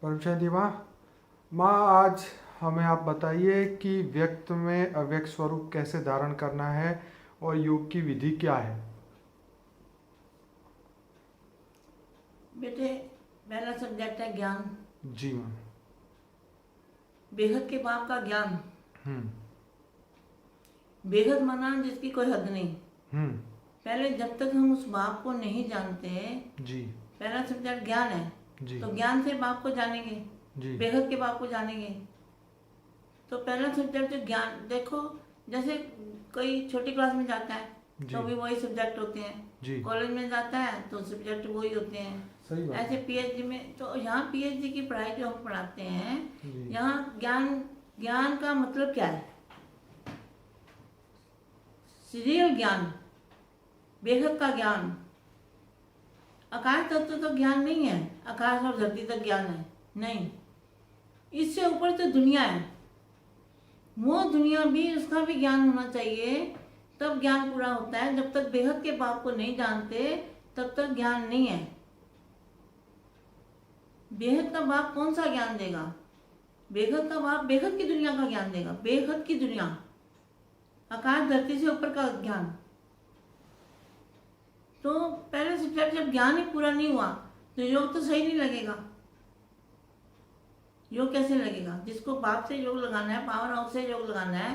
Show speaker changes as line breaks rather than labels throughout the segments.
परम शांति माँ। माँ, आज हमें आप बताइए कि व्यक्त में अव्यक्त स्वरूप कैसे धारण करना है और योग की विधि क्या है।
बेटे, पहला सब्जेक्ट है ज्ञान।
जी माँ।
बेहद के बाप का ज्ञान।
हम्म।
बेहद माना जिसकी कोई हद नहीं।
हम्म।
पहले जब तक हम उस बाप को नहीं जानते,
जी।
पहला सब्जेक्ट ज्ञान है।
जी।
तो ज्ञान से बाप को जानेंगे,
जी।
बेहद के बाप को जानेंगे। तो पहला सब्जेक्ट जो ज्ञान, देखो जैसे कोई छोटी क्लास में जाता है
जी।
तो भी वही सब्जेक्ट होते हैं,
जी।
कॉलेज में जाता है तो सब्जेक्ट वही होते हैं।
सही बात
ऐसे
है।
पीएचडी में, तो यहाँ पीएचडी की पढ़ाई जो हम पढ़ाते हैं,
जी।
यहाँ ज्ञान, ज्ञान का मतलब क्या है? रियल ज्ञान, बेहद का ज्ञान। आकाश तत्व तो ज्ञान नहीं है, आकाश और धरती तक ज्ञान है नहीं। इससे ऊपर तो दुनिया है, वो दुनिया भी, उसका भी ज्ञान होना चाहिए, तब ज्ञान पूरा होता है। जब तक बेहद के बाप को नहीं जानते तब तक ज्ञान नहीं है। बेहद का बाप कौन सा ज्ञान देगा? बेहद का बाप बेहद की दुनिया का ज्ञान देगा, बेहद की दुनिया, आकाश धरती से ऊपर का ज्ञान। तो पहले सब्जेक्ट जब ज्ञान ही पूरा नहीं हुआ तो योग तो सही नहीं लगेगा। योग कैसे लगेगा? जिसको बाप से योग लगाना है, पावर हाउस से योग लगाना है,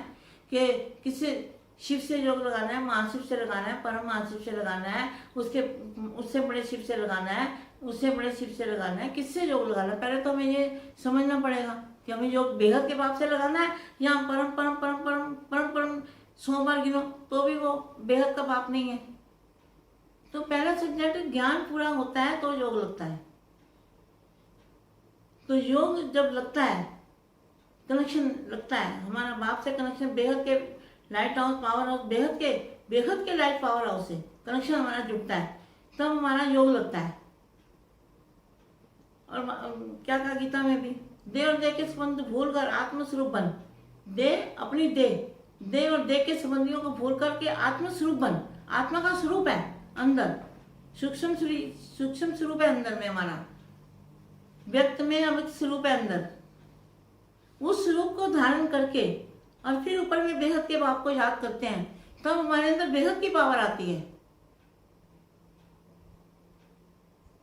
कि किससे, शिव से योग लगाना है, महाशिव से लगाना है, परम महाशिव से लगाना है, उससे बड़े शिव से लगाना है, उससे बड़े शिव से लगाना है, किससे योग लगाना है? पहले तो हमें ये समझना पड़ेगा कि हमें योग बेहद के बाप से लगाना है या परम परम परम परम परम परम 100 बार गिनो तो भी वो बेहद का बाप नहीं है। तो पहला सब्जेक्ट ज्ञान पूरा होता है तो योग लगता है। तो योग जब लगता है, कनेक्शन लगता है, हमारा बाप से कनेक्शन, बेहद के लाइट हाउस पावर हाउस, बेहद के लाइट पावर हाउस से कनेक्शन हमारा जुड़ता है, तब हमारा योग लगता है। और क्या कहा गीता में भी, दे और दे के संबंध भूल कर आत्मस्वरूप बन। दे अपनी दे और दे के संबंधियों को भूल करके आत्मस्वरूप बन। आत्मा का स्वरूप है अंदर, सूक्ष्म स्वरूप है अंदर में हमारा, व्यक्त में अमित स्वरूप है अंदर। उस स्वरूप को धारण करके और फिर ऊपर में बेहद के बाप को याद करते हैं, तब हमारे अंदर बेहद की पावर आती है।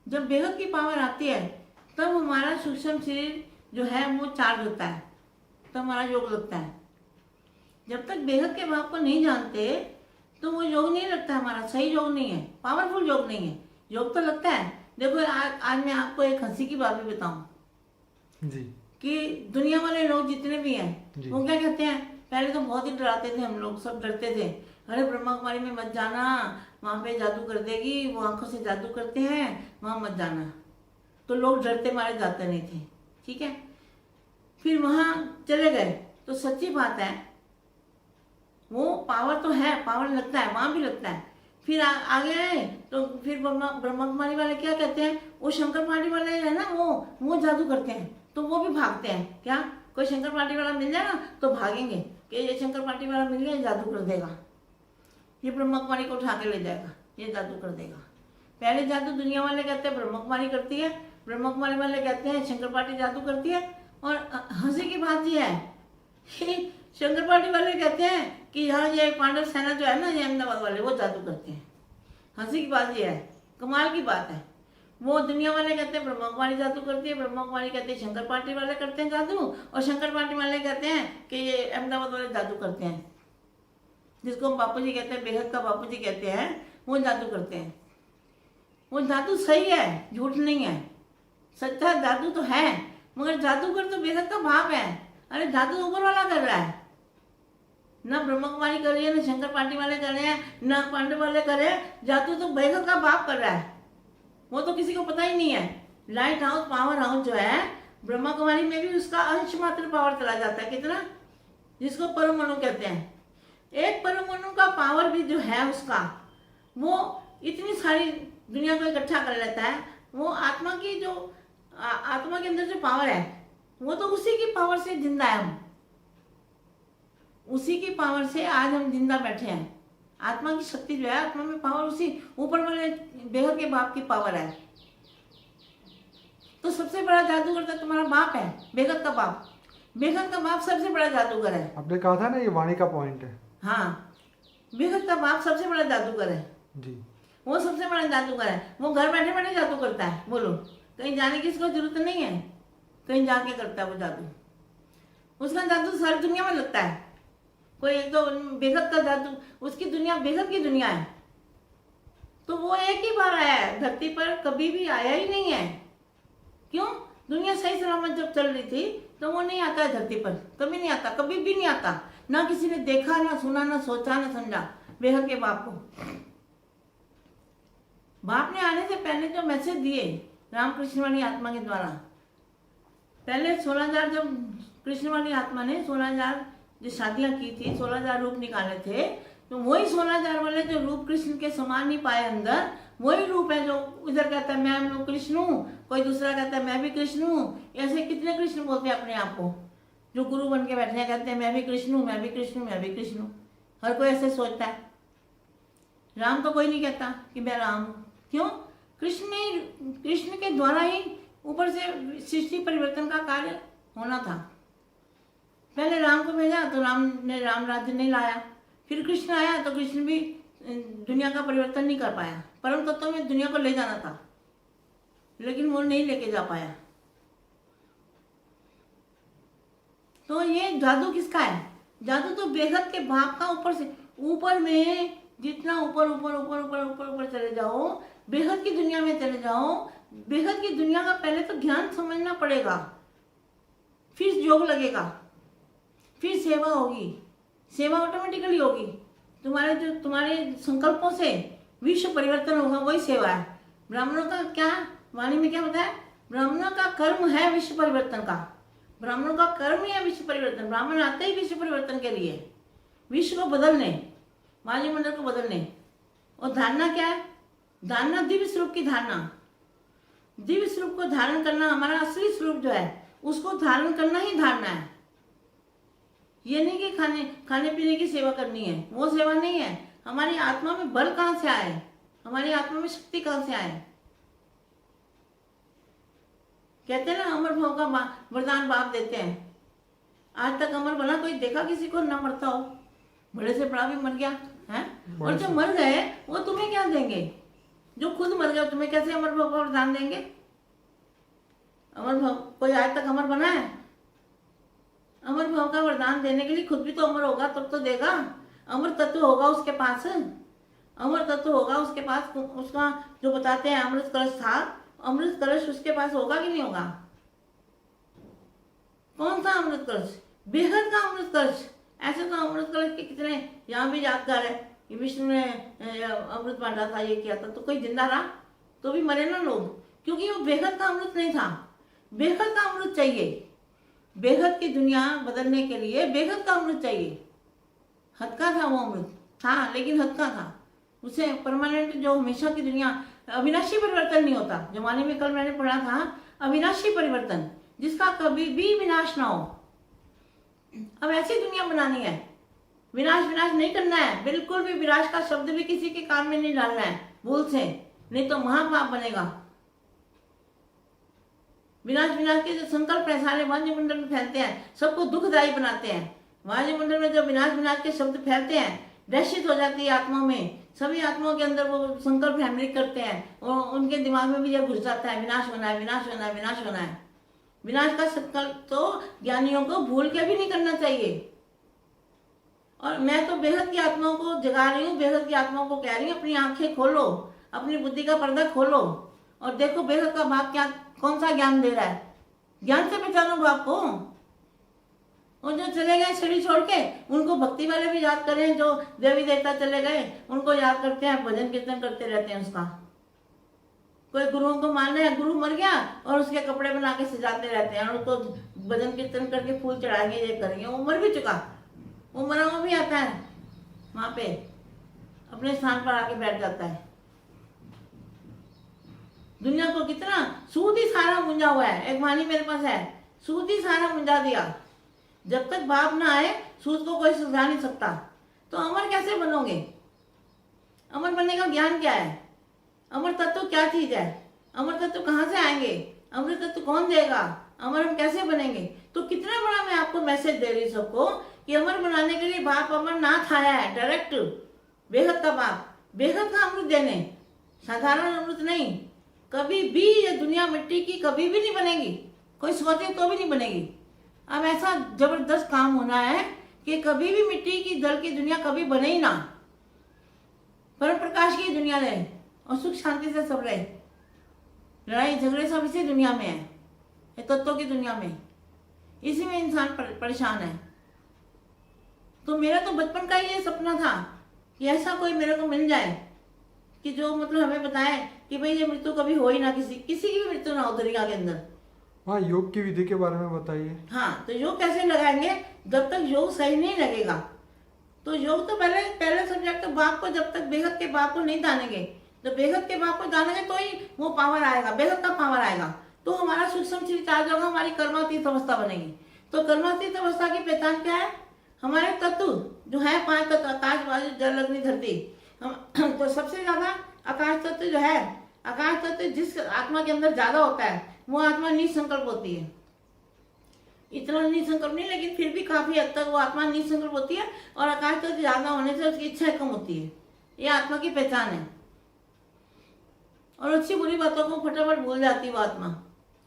जब बेहद की पावर आती है तब हमारा सूक्ष्म शरीर जो है वो चार्ज होता है, तब हमारा योग लगता है। जब तक बेहद के बाप को नहीं जानते तो वो योग नहीं लगता, हमारा सही योग नहीं है, पावरफुल योग नहीं है। योग तो लगता है। देखो आज मैं आपको एक हंसी की बात भी बताऊं
जी।
कि दुनिया वाले लोग जितने भी हैं
जी।
वो क्या कहते हैं, पहले तो बहुत ही डराते थे, हम लोग सब डरते थे, अरे ब्रह्मा कुमारी में मत जाना, वहाँ पे जादू कर देगी, वो आंखों से जादू करते हैं, वहाँ मत जाना। तो लोग डरते मारे जाते नहीं थे, ठीक है। फिर वहाँ चले गए तो सच्ची बात है, वो पावर तो है, पावर लगता है, वहाँ भी लगता है। फिर आगे आए तो फिर ब्रह्मा कुमारी वाले क्या कहते हैं, वो शंकर पार्टी वाले है ना, वो जादू करते हैं, तो वो भी भागते हैं। क्या कोई शंकर पार्टी वाला मिल जाएगा तो भागेंगे कि ये शंकर पार्टी वाला मिल गया, जादू कर देगा, ये ब्रह्मा कुमारी को उठा के ले जाएगा, ये जादू कर देगा। पहले जादू दुनिया वाले कहते हैं ब्रह्मा कुमारी करती है, ब्रह्मा कुमारी वाले कहते हैं शंकर पार्टी जादू करती है। और हंसी की बात यह है कि शंकर पार्टी वाले कहते हैं कि यहाँ ये पांडव सेना जो है ना, ये अहमदाबाद वाले, वो जादू करते हैं। हंसी की बात यह है, कमाल की बात है। वो दुनिया वाले कहते हैं ब्रह्मा कुमारी जादू करती है, ब्रह्मा कुमारी कहते हैं शंकर पार्टी वाले करते हैं जादू, और शंकर पार्टी वाले कहते हैं कि ये अहमदाबाद वाले जादू करते हैं। जिसको हम बापू जी कहते हैं, बेहद का बापू जी कहते हैं, वो जादू करते हैं। वो जादू सही है, झूठ नहीं है, सच्चा जादू तो है, मगर जादूगर तो बेहद का बाप है। अरे जादू ऊपर वाला कर रहा है, ना ब्रह्मा कुमारी कर रही है, ना शंकर पार्टी वाले कर रहे हैं, ना पांडव वाले कर रहे हैं, जादू तो बेहद का बाप कर रहा है। वो तो किसी को पता ही नहीं है। लाइट हाउस पावर हाउस जो है, ब्रह्मा कुमारी में भी उसका अंश मात्र पावर चला जाता है, कितना, जिसको परमाणु कहते हैं। एक परमाणु का पावर भी जो है उसका, वो इतनी सारी दुनिया को इकट्ठा कर लेता है। वो आत्मा की जो आत्मा के अंदर जो पावर है, वो तो उसी की पावर से जिंदा है। हम उसी की पावर से आज हम जिंदा बैठे हैं। आत्मा की शक्ति जो है, आत्मा में पावर उसी ऊपर वाले बेहद के बाप की पावर है। तो सबसे बड़ा जादूगर तो तुम्हारा बाप है, बेगत का बाप। बेगत का बाप सबसे बड़ा जादूगर है।
आपने कहा था ना ये वाणी का पॉइंट है।
हाँ, बेगत का बाप सबसे बड़ा जादूगर है।
जी।
वो सबसे बड़ा जादूगर है। वो घर बैठे बैठे जादू करता है। बोलो, कहीं जाने की इसको जरूरत नहीं है, कहीं जाके करता है वो जादू। उसका जादू सारी दुनिया में लगता है। कोई एक तो बेगत का जादू, उसकी दुनिया बेगत की दुनिया है। तो वो एक ही बार आया है धरती पर, कभी भी आया ही नहीं है। क्यों? दुनिया सही सलामत जब चल रही थी तो वो नहीं आता है धरती पर, कभी नहीं आता, कभी भी नहीं आता। ना किसी ने देखा, ना सुना, ना सोचा, ना समझा बेहद के बाप को। बाप ने आने से पहले जो मैसेज दिए रामकृष्ण वाली आत्मा के द्वारा, पहले 16,000 जब कृष्ण वाली आत्मा ने 16,000 जो शादियां की थी, 16,000 रूप निकाले थे, तो वही 16,000 वाले जो रूप कृष्ण के समान नहीं पाए अंदर, वही रूप है जो इधर कहता है मैं कृष्ण हूँ, कोई दूसरा कहता है मैं भी कृष्ण हूँ। ऐसे कितने कृष्ण बोलते हैं अपने आप को, जो गुरु बन के बैठे हैं, कहते हैं मैं भी कृष्ण हूँ, मैं भी कृष्ण हूँ, मैं भी कृष्ण हूँ। हर कोई ऐसे सोचता है। राम तो कोई नहीं कहता कि मैं राम हूँ। क्यों? कृष्ण के द्वारा ही ऊपर से सृष्टि परिवर्तन का कार्य होना था। पहले राम को भेजा तो राम ने राम राज्य नहीं लाया, फिर कृष्ण आया तो कृष्ण भी दुनिया का परिवर्तन नहीं कर पाया। परम तत्व में दुनिया को ले जाना था, लेकिन वो नहीं लेके जा पाया। तो ये जादू किसका है? जादू तो बेहद के बाप का। ऊपर से ऊपर में जितना ऊपर ऊपर ऊपर ऊपर ऊपर ऊपर चले जाओ, बेहद की दुनिया में चले जाओ, बेहद की दुनिया का पहले तो ज्ञान समझना पड़ेगा, फिर योग लगेगा, फिर सेवा होगी। सेवा ऑटोमेटिकली होगी। तुम्हारे संकल्पों से विश्व परिवर्तन होगा, वही सेवा है। ब्राह्मणों का क्या, वाणी में क्या बताया? ब्राह्मणों का कर्म है विश्व परिवर्तन का। ब्राह्मणों का कर्म ही है विश्व परिवर्तन। ब्राह्मण आते ही विश्व परिवर्तन के लिए, विश्व को बदलने, वायुमंडल को बदलने। और धारणा क्या है? धारणा दिव्य स्वरूप की धारणा। दिव्य स्वरूप को धारण करना, हमारा असली स्वरूप जो है उसको धारण करना ही धारणा है। ये नहीं कि खाने पीने की सेवा करनी है, वो सेवा नहीं है। हमारी आत्मा में बल कहाँ से आए, हमारी आत्मा में शक्ति कहाँ से आए? कहते हैं ना अमर भाव का वरदान बाप देते हैं। आज तक अमर बना कोई देखा किसी को ना मरता हो? बड़े से बड़ा भी मर गया है। और जो मर गए वो तुम्हें क्या देंगे? जो खुद मर गए तुम्हें कैसे अमर भाव का वरदान देंगे? अमर भाव कोई आज तक अमर बना है? अमर भाव का वरदान देने के लिए खुद भी तो अमर होगा तब तो देगा। अमर तत्व होगा उसके पास, अमर तत्व होगा उसके पास। उसका जो बताते हैं अमृत कलश था, अमृत कलश उसके पास होगा कि नहीं होगा? कौन सा अमृत कलश? बेहद का अमृत कलश। ऐसे तो अमृत कलश के कितने यहाँ भी यादगार है कि विष्णु ने अमृत बांटा था, ये किया था, तो कोई जिंदा रहा तो भी मरे ना लोग, क्योंकि वो बेहद का अमृत नहीं था। बेहद का अमृत चाहिए। बेहद की दुनिया बदलने के लिए बेहद का अमृत चाहिए। हद का था वो अमृत, था लेकिन हद का था। उसे परमानेंट जो हमेशा की दुनिया, अविनाशी परिवर्तन नहीं होता। जमाने में कल मैंने पढ़ा था अविनाशी परिवर्तन, जिसका कभी भी विनाश ना हो। अब ऐसी दुनिया बनानी है, विनाश नहीं करना है। बिल्कुल भी विनाश का शब्द भी किसी के कान में नहीं डालना है भूल से, नहीं तो महापाप बनेगा। विनाश के जो संकल्प है सारे वायुमंडल में फैलते हैं, सबको दुखदायी बनाते हैं। वायुमंडल में जो विनाश के शब्द फैलते हैं, दहशत हो जाती है आत्मा में। सभी आत्माओं के अंदर वो संकल्प हैमरिक करते हैं और उनके दिमाग में भी यह घुस जाता है विनाश होना है, विनाश होना है, विनाश होना है। विनाश का संकल्प तो ज्ञानियों को भूल के भी नहीं करना चाहिए। और मैं तो बेहद की आत्माओं को जगा रही हूँ, बेहद की आत्माओं को कह रही हूँ, अपनी आंखें खोलो, अपनी बुद्धि का पर्दा खोलो और देखो बेहद का बाप क्या कौन सा ज्ञान दे रहा है। ज्ञान से पहचानो बाप को। और जो चले गए शरीर छोड़ के, उनको भक्ति वाले भी याद करें। जो देवी देवता चले गए उनको याद करते हैं, भजन कीर्तन करते रहते हैं उसका। कोई गुरुओं को मान रहे हैं, गुरु मर गया और उसके कपड़े बना के सजाते रहते हैं और उसको भजन कीर्तन करके फूल चढ़ाएंगे, ये करेंगे। वो मर भी चुका, वो मरा हुआ भी आता है वहां पे, अपने स्थान पर आके बैठ जाता है। दुनिया को कितना सूद ही सारा मुंजा हुआ है। एक वाणी मेरे पास है, सूद ही सारा मुंजा दिया। जब तक बाप ना आए सूद को कोई सुलझा नहीं सकता। तो अमर कैसे बनोगे? अमर बनने का ज्ञान क्या है? अमर तत्व क्या चीज है? अमर तत्व कहाँ से आएंगे? अमृत तत्व कौन देगा? अमर हम कैसे बनेंगे? तो कितना बड़ा मैं आपको मैसेज दे रही हूँ सबको कि अमर बनाने के लिए बाप अमरनाथ आया है, डायरेक्ट बेहद का बाप, बेहद का अमृत देने, साधारण अमृत नहीं। कभी भी ये दुनिया मिट्टी की कभी भी नहीं बनेगी, कोई सोचे तो भी नहीं बनेगी। अब ऐसा जबरदस्त काम होना है कि कभी भी मिट्टी की दल की दुनिया कभी बने ही ना, परम प्रकाश की दुनिया रहे और सुख शांति से सब रहे। लड़ाई झगड़े सब इसी दुनिया में है, ये तत्वों की दुनिया में, इसी में इंसान परेशान है। तो मेरा तो बचपन का ये सपना था कि ऐसा कोई मेरे को मिल जाए कि जो मतलब हमें बताए कि भाई ये मृत्यु कभी हो ही ना, किसी की भी मृत्यु ना हो दुनिया के अंदर।
हाँ, योग की विधि के बारे में बताइए।
हाँ, तो योग कैसे लगाएंगे? जब तक योग सही नहीं लगेगा तो योग तो पहले सब्जेक्ट, तो बाप को जब तक बेहद के बाप को नहीं जानेंगे, तो बेहद के बाप को जानेंगे तो ही वो पावर आएगा, बेहद का पावर आएगा, तो हमारा सूक्ष्म शरीर चार्ज होगा, हमारी कर्मातीत अवस्था बनेगी। तो कर्मातीत अवस्था की पहचान क्या है? हमारे तत्व जो है 5 तत्व, आकाश वायु जल अग्नि धरती, हम तो सबसे ज्यादा आकाश तत्व जो है, आकाश तत्व जिस आत्मा के अंदर ज्यादा होता है वो आत्मा निसंकल्प होती है। इतना निसंकल्प नहीं, लेकिन फिर भी काफी हद तक वो आत्मा निसंकल्प होती है, और आकाश तत्व ज्यादा होने से उसकी इच्छा कम होती है। ये आत्मा की पहचान है। और अच्छी बुरी बातों को फटाफट भूल जाती है वो आत्मा,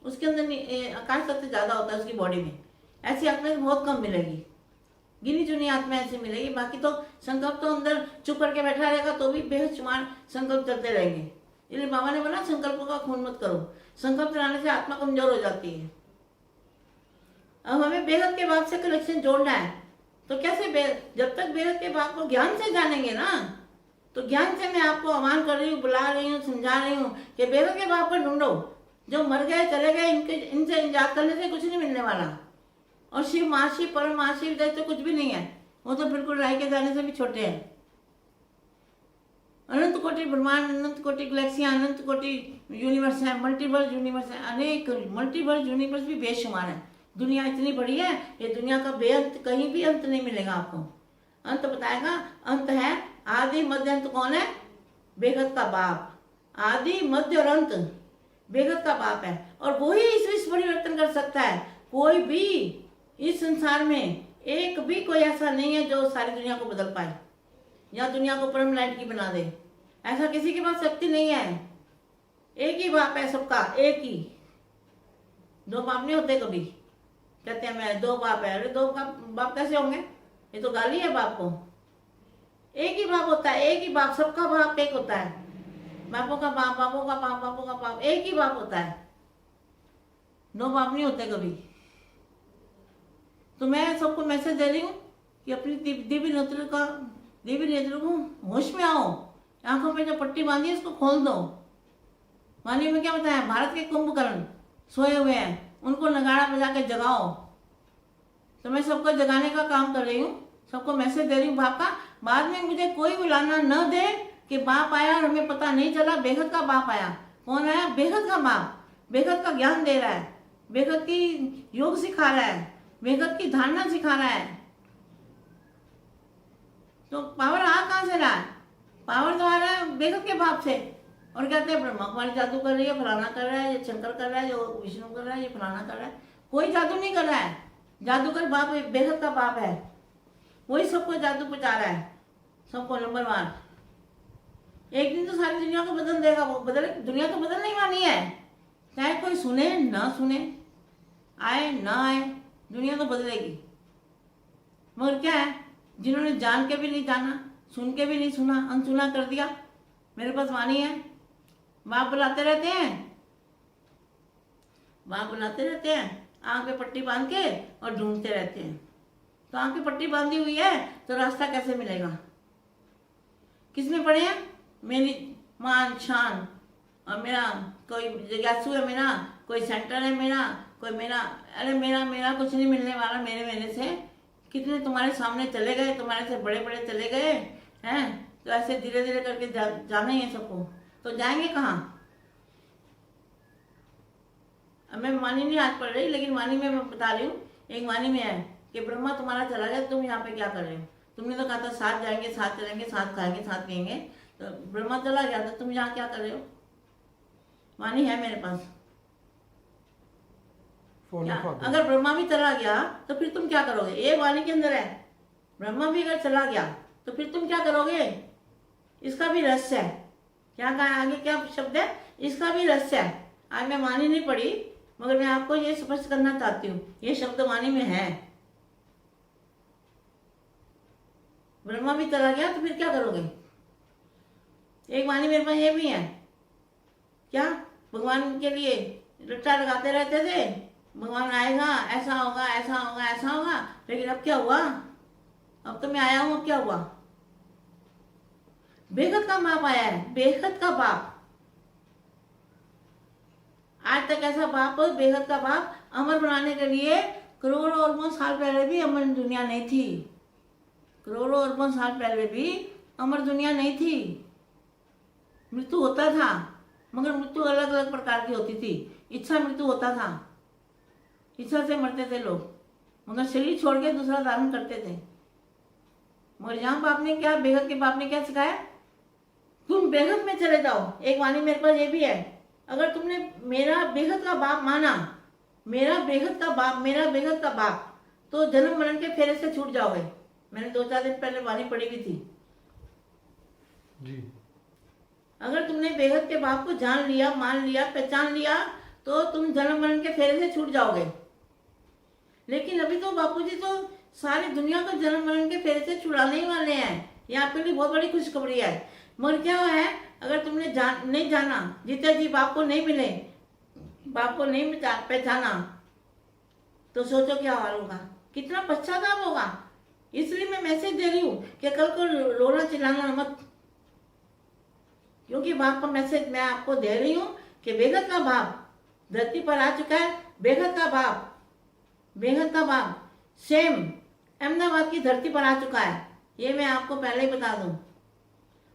उसके अंदर आकाश तत्व ज्यादा होता है उसकी बॉडी में। ऐसी आत्मा बहुत कम मिलेगी, गिनी चुनी आत्मा ऐसी मिलेगी। बाकी तो संकल्प तो अंदर चुप करके बैठा रहेगा तो भी बेशुमार संकल्प चलते रहेंगे। इसलिए बाबा ने बोला संकल्पों का खून मत करो, संकल्प चलाने से आत्मा कमजोर हो जाती है। अब हमें बेहद के बाप से कनेक्शन जोड़ना है। तो कैसे? जब तक बेहद के बाप को ज्ञान से जानेंगे ना, तो ज्ञान से मैं आपको आह्वान कर रही हूँ, बुला रही हूँ, समझा रही हूँ कि बेहद के बाप को ढूंढो। जो मर गए चले गए, इनसे याद करने से कुछ नहीं मिलने वाला। और शिव महाशिव परम महाशिव जैसे तो कुछ भी नहीं है, वो तो बिल्कुल राय के जाने से भी छोटे हैं। अनंत कोटि ब्रह्मांड, अनंत कोटि गैलेक्सियां, अनंत कोटि यूनिवर्स है, मल्टीवर्स यूनिवर्स है, अनेक मल्टीवर्स यूनिवर्स भी बेशुमार है। दुनिया इतनी बड़ी है, ये दुनिया का बेअंत, कहीं भी अंत नहीं मिलेगा आपको। अंत बताएगा, अंत है आदि मध्य अंत। कौन है? बेहद का बाप। आदि मध्य और अंत बेहद का बाप है, और वही इस विश्व परिवर्तन कर सकता है। कोई भी इस संसार में एक भी कोई ऐसा नहीं है जो सारी दुनिया को बदल पाए या दुनिया को परम लाइट की बना दे। ऐसा किसी के पास शक्ति नहीं है। एक ही बाप है सबका, एक ही। दो बाप नहीं होते कभी। कहते हैं मैं दो बाप है, अरे दो बाप कैसे होंगे? ये तो गाली है बाप को। एक ही बाप होता है, एक ही बाप, सबका बाप एक होता है। बापों का बाप, बापों का बाप, बापों का बाप, एक ही बाप होता है। दो बाप नहीं होते कभी। तो मैं सबको मैसेज दे रही हूँ कि अपनी दिव्य नेत्र को होश में आओ। आंखों पे जो पट्टी बांधी है उसको खोल दो। वाणी में क्या बताया? भारत के कुंभकर्ण सोए हुए हैं, उनको नगाड़ा बजा के जगाओ। तो मैं सबको जगाने का काम कर रही हूँ, सबको मैसेज दे रही हूँ बाप का। बाद में मुझे कोई बुलाना न दे कि बाप आया और हमें पता नहीं चला। बेहद का बाप आया। कौन आया? बेहद का बाप। बेहद का ज्ञान दे रहा है, बेहद की योग सिखा रहा है, बेहद की धारणा सिखा रहा है। तो पावर आ कहाँ से रहा है? पावर तो आ रहा है बेहद के बाप से। और कहते हैं ब्रह्मा कुमारी जादू कर रही है, फलाना कर रहा है, ये शंकर कर रहा है, जो विष्णु कर रहा है, ये फलाना कर रहा है। कोई जादू नहीं कर रहा है। जादूगर बाप बेहद का बाप है, वही सबको जादू पहुंचा रहा है, सबको नंबर 1। एक दिन तो सारी दुनिया को बदल देगा वो। दुनिया तो बदलने ही वाली है, चाहे कोई सुने ना सुने, आए ना आए, दुनिया तो बदलेगी। मगर क्या है, जिन्होंने जान के भी नहीं जाना, सुन के भी नहीं सुना, अनसुना कर दिया। मेरे पास वाणी है, बाप बुलाते रहते हैं, बाप बुलाते रहते हैं, आंख पे पट्टी बांध के और ढूंढते रहते हैं। तो आंख पे पट्टी बांधी हुई है तो रास्ता कैसे मिलेगा? किसने पढ़े हैं? मेरी मान शान, और मेरा कोई जिज्ञासु है, मेरा कोई सेंटर है, मेरा कोई मेरा, अरे मेरा कुछ नहीं मिलने वाला मेरे से। कितने तुम्हारे सामने चले गए, तुम्हारे से बड़े बड़े चले गए हैं। तो ऐसे धीरे धीरे करके जाना ही है सबको। तो जाएंगे कहाँ? अब मैं वाणी नहीं आज पढ़ रही, लेकिन वाणी में मैं बता रही हूँ। एक वाणी में है कि ब्रह्मा तुम्हारा चला गया, तुम यहाँ पे क्या कर रहे हो? तुमने तो कहा था साथ जाएंगे, साथ चलेंगे, साथ खाएंगे, साथ पिएंगे। तो ब्रह्मा चला गया तो तुम यहाँ क्या कर रहे हो? वाणी है मेरे पास।
वो
क्या?
नफा दो।
अगर ब्रह्मा भी चला गया तो फिर तुम क्या करोगे? ये वाणी के अंदर है, ब्रह्मा भी अगर चला गया तो फिर तुम क्या करोगे? इसका भी रहस्य है। क्या कहा है आगे, क्या शब्द है? इसका भी रहस्य है। आज मैं वाणी नहीं पढ़ी, मगर मैं आपको ये स्पष्ट करना चाहती हूँ, ये शब्द वाणी में है। ब्रह्मा भी चला गया तो फिर क्या करोगे? एक वाणी मेरे पास ये भी है। क्या? भगवान के लिए रट्टा लगाते रहते थे, भगवान आएगा, ऐसा होगा, ऐसा होगा, ऐसा होगा। लेकिन अब क्या हुआ? अब तो मैं आया हूं, अब क्या हुआ? बेहद का बाप आया है, बेहद का बाप। आज तक ऐसा बाप, बेहद का बाप अमर बनाने के लिए करोड़ों अरबों साल पहले भी अमर दुनिया नहीं थी। करोड़ों अरबों साल पहले भी अमर दुनिया नहीं थी। मृत्यु होता था, मगर मृत्यु अलग अलग प्रकार की होती थी। इच्छा मृत्यु होता था, इच्छा से मरते थे लोग, मगर शरीर छोड़ के दूसरा धारण करते थे। मगर यहाँ बाप ने क्या, बेहद के बाप ने क्या सिखाया? तुम बेहद में चले जाओ। एक वाणी मेरे पास ये भी है, अगर तुमने मेरा बेहद का बाप माना, मेरा बेहद का बाप, मेरा बेहद का बाप, तो जन्म मरण के फेरे से छूट जाओगे। मैंने 2-4 दिन पहले वाणी पढ़ी हुई थी
जी।
अगर तुमने बेहद के बाप को जान लिया, मान लिया, पहचान लिया, तो तुम जन्म मरण के फेरे से छूट जाओगे। लेकिन अभी तो बापूजी तो सारी दुनिया को जन्म मरण के फेरे से छुड़ाने ही वाले हैं। ये आपके लिए बहुत बड़ी खुशखबरी है। मगर क्या है, अगर तुमने नहीं जाना, जीते जी बाप को नहीं मिले, बाप को नहीं पहचाना, तो सोचो क्या हाल होगा, कितना पश्चाताप होगा। इसलिए मैं मैसेज दे रही हूँ कि कल को रोना चिल्लाना मत, क्योंकि बाप का मैसेज मैं आपको दे रही हूँ कि बेहद का बाप धरती पर आ चुका है। बेहद का बाप, बेहद का बाप सेम अहमदाबाद की धरती पर आ चुका है, ये मैं आपको पहले ही बता दूं।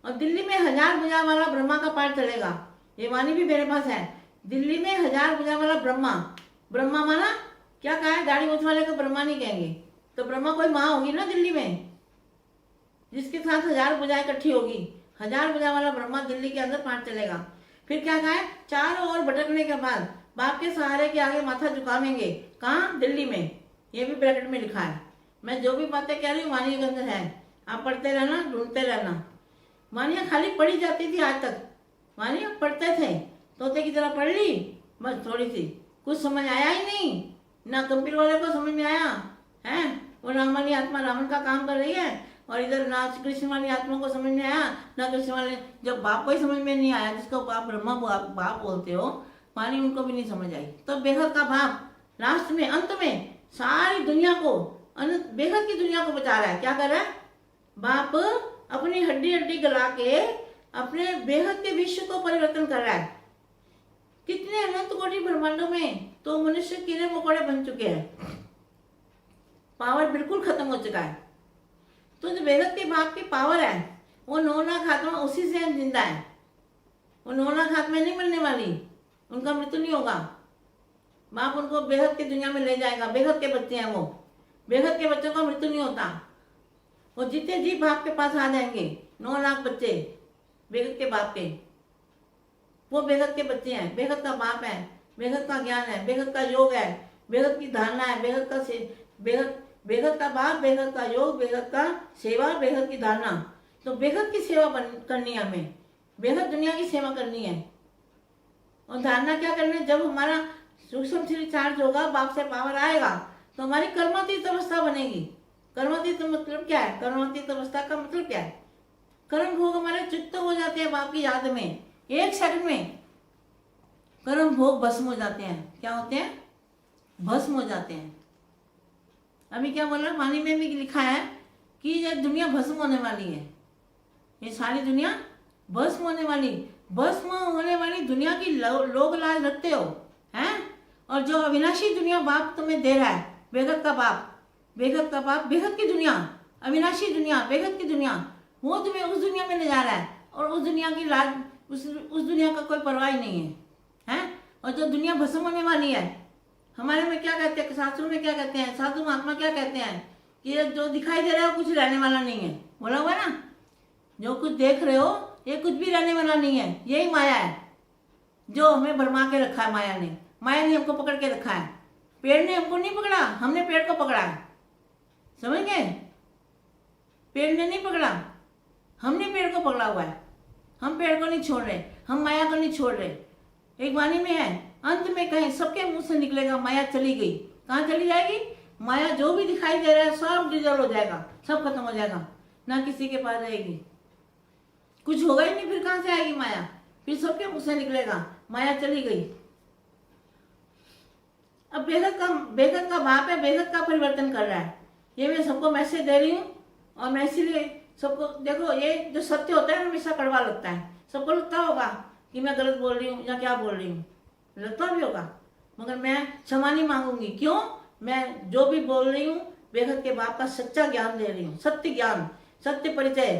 और दिल्ली में 1000 भुजा वाला ब्रह्मा का पाठ चलेगा, ये वाणी भी मेरे पास है। दिल्ली में 1000 भुजा वाला ब्रह्मा, ब्रह्मा माना क्या कहा है? गाड़ी मूछ वाले को ब्रह्मा नहीं कहेंगे, तो ब्रह्मा कोई माँ होगी ना दिल्ली में, जिसके साथ 1000 भुजाएं इकट्ठी होगी। 1000 भुजा वाला ब्रह्मा दिल्ली के अंदर पाठ चलेगा। फिर क्या कहा है? चारों ओर भटकने के बाद बाप के सहारे के आगे माथा झुकावेंगे। कहाँ? दिल्ली में। ये भी ब्रैकेट में लिखा है। मैं जो भी बातें कह रही हूँ वाणी के अंदर है, आप पढ़ते रहना, ढूंढते रहना। वाणियाँ खाली पढ़ी जाती थी आज तक, वाणियाँ पढ़ते थे, तोते की तरह पढ़ ली बस, थोड़ी सी, कुछ समझ आया ही नहीं। ना कंप्यूटर वाले को समझ में आया है, वो राम वाली आत्मा रावण का काम कर रही है, और इधर ना कृष्ण वाली आत्मा को समझ में आया, ना कृष्ण वाले, जब बाप को ही समझ में नहीं आया, जिसको बाप ब्रह्मा बाप बोलते हो, वाणी उनको भी नहीं समझ आई। तो बेहद का बाप लास्ट में, अंत में सारी दुनिया को, बेहद की दुनिया को बचा रहा है। क्या कर रहा है? बाप अपनी हड्डी हड्डी गला के अपने बेहद के विश्व को परिवर्तन कर रहा है। कितने अनंत कोटि ब्रह्मांडों में तो मनुष्य कीड़े मकोड़े बन चुके हैं, पावर बिल्कुल खत्म हो चुका है। तो जो बेहद के बाप की पावर है, वो 9 लाख आत्मा उसी से जिंदा है। वो 9 लाख आत्मा नहीं मरने वाली, उनका मृत्यु नहीं होगा। बाप उनको बेहद की दुनिया में ले जाएगा। बेहद के बच्चे हैं वो, बेहद के बच्चों का मृत्यु नहीं होता, वो जीते जी बाप के पास आ जाएंगे। 9 लाख बच्चे बेहद के बाप के, वो बेहद के बच्चे हैं। बेहद का बाप है, बेहद का ज्ञान है, बेहद का योग है, बेहद की धारणा है, बेहद का बेहद का बाप, बेहद का योग, बेहद का सेवा, बेहद की धारणा। तो बेहद की सेवा करनी है हमें, बेहद दुनिया की सेवा करनी है। और धारणा क्या करनी है? जब हमारा सूक्ष्म शरीर चार्ज होगा, बाप से पावर आएगा, तो हमारी कर्मातीत अवस्था बनेगी। कर्मातीत मतलब क्या है? कर्मातीत अवस्था का मतलब क्या है? कर्म भोग हमारे चित्त हो जाते हैं बाप की याद में, 1 सेकंड में कर्म भोग भस्म हो जाते हैं। क्या होते हैं? भस्म हो जाते हैं। अभी क्या बोला? वाणी में भी लिखा है कि ये दुनिया भस्म होने वाली है, ये सारी दुनिया भस्म होने वाली। भस्म होने वाली दुनिया की लोग लाज रखते हो हैं? और जो अविनाशी दुनिया बाप तुम्हें दे रहा है, बेहद का बाप, बेहद का बाप, बेहद की दुनिया, अविनाशी दुनिया, बेहद की दुनिया, वो तुम्हें उस दुनिया में ले जा रहा है। और उस दुनिया की लाज, उस दुनिया का कोई परवाह ही नहीं है, हैं? और जो दुनिया भस्म होने वाली है, हमारे में क्या कहते हैं, शास्त्रों में क्या कहते हैं, साधु महात्मा क्या कहते हैं कि ये जो दिखाई दे रहा है वो कुछ रहने वाला नहीं है। बोला हुआ है ना, जो कुछ देख रहे हो ये कुछ भी रहने वाला नहीं है, यही माया है जो हमें भरमा के रखा है। माया ने हमको पकड़ के रखा है। पेड़ ने हमको नहीं पकड़ा, हमने पेड़ को पकड़ा है। समझ गए? पेड़ ने नहीं पकड़ा, हमने पेड़ को पकड़ा हुआ है। हम पेड़ को नहीं छोड़ रहे, हम माया को नहीं छोड़ रहे। एक वाणी में है, अंत में कहीं सबके मुंह से निकलेगा माया चली गई। कहाँ चली जाएगी? माया जो भी दिखाई दे रहा है सब डिजॉल्व हो जाएगा, सब खत्म हो जाएगा, ना किसी के पास रहेगी, कुछ होगा ही नहीं। फिर कहाँ से आएगी माया? फिर सबके मुंह से निकलेगा माया चली गई। अब बेगत का बाप है, बेगत का परिवर्तन कर रहा है। ये मैं सबको मैसेज दे रही हूँ, और मैं इसीलिए सबको, देखो ये जो सत्य होता है हमेशा कड़वा लगता है। सबको लगता होगा कि मैं गलत बोल रही हूँ या क्या बोल रही हूँ, लगता भी होगा, मगर मैं क्षमा नहीं मांगूंगी। क्यों? मैं जो भी बोल रही हूँ बेगत के बाप का सच्चा ज्ञान दे रही हूँ, सत्य ज्ञान, सत्य परिचय,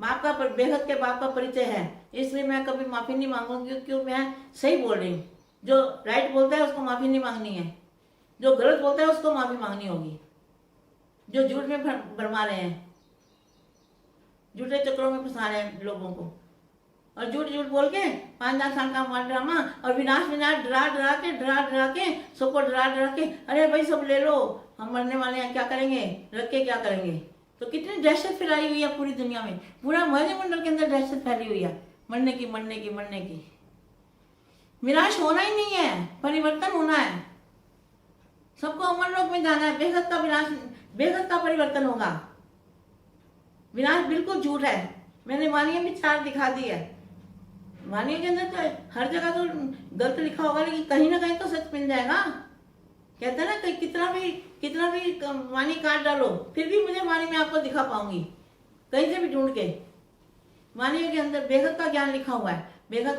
बाप का बेगत के बाप का परिचय है। इसलिए मैं कभी माफी नहीं मांगूंगी, क्यों? मैं सही बोल रही हूँ। जो राइट बोलता है उसको माफी नहीं मांगनी है, जो गलत बोलता है उसको माफी मांगनी होगी। जो झूठ में भरमा रहे हैं, झूठे चक्रों में फंसा रहे हैं लोगों को, और झूठ झूठ बोल के 5,000 साल का हमारा ड्रामा, और विनाश विनाश डरा डरा के सबको डरा के, अरे भाई सब ले लो, हम मरने वाले हैं, क्या करेंगे, रख के क्या करेंगे। तो कितनी दहशत फैलाई हुई है पूरी दुनिया में, पूरा वायुमंडल के अंदर दहशत फैली हुई है, मरने की। विनाश होना ही नहीं है, परिवर्तन होना है। सबको अमर लोक में जाना है। बेगत का विनाश, बेगत का परिवर्तन होगा। विनाश बिल्कुल झूठ है। मैंने वाणियों में 4 दिखा दी है। वाणियों के अंदर तो हर जगह तो गलत लिखा होगा, लेकिन कहीं ना कहीं तो सच मिल जाएगा। कहते हैं ना कि कितना भी वाणी काट डालो, फिर भी मुझे वाणी में आपको दिखा पाऊंगी, कहीं से भी ढूंढ के। वाणियों के अंदर बेगत का ज्ञान लिखा हुआ है, बेगत